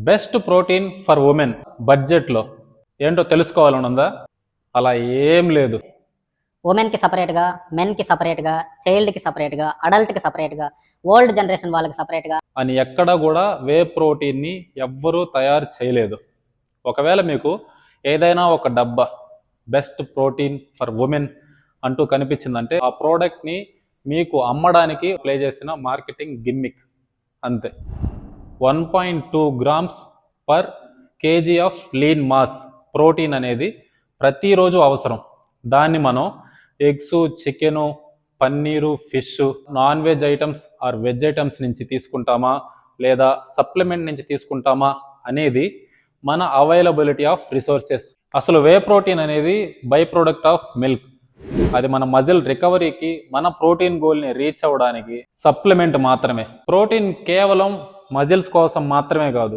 Best protein for women బడ్జెట్లో ఏంటో తెలుసుకోవాలని ఉందా? అలా ఏం లేదు. ఉమెన్కి సపరేట్గా, మెన్కి సపరేట్గా, చైల్డ్కి సపరేట్గా, అడల్ట్కి సపరేట్గా, ఓల్డ్ జనరేషన్ వాళ్ళకి సపరేట్గా అని ఎక్కడ కూడా వే ప్రోటీన్ని ఎవ్వరూ తయారు చేయలేదు. ఒకవేళ మీకు ఏదైనా ఒక డబ్బా బెస్ట్ ప్రోటీన్ ఫర్ ఉమెన్ అంటూ కనిపించిందంటే ఆ ప్రోడక్ట్ని మీకు అమ్మడానికి ప్లే చేసిన మార్కెటింగ్ గిమ్మిక్ అంతే. 1.2 grams per KG of lean mass protein అనేది ప్రతిరోజు అవసరం. దాన్ని మనం eggs, chicken, paneer, fish, non veg items or veg items నుంచి తీసుకుంటామా లేదా సప్లిమెంట్ నుంచి తీసుకుంటామా అనేది మన అవైలబిలిటీ ఆఫ్ రిసోర్సెస్. అసలు వే ప్రోటీన్ అనేది బై ప్రోడక్ట్ ఆఫ్ మిల్క్. అది మన మజిల్ రికవరీకి, మన ప్రోటీన్ గోల్ని రీచ్ అవ్వడానికి సప్లిమెంట్ మాత్రమే. ప్రోటీన్ కేవలం మజిల్స్ కోసం మాత్రమే కాదు,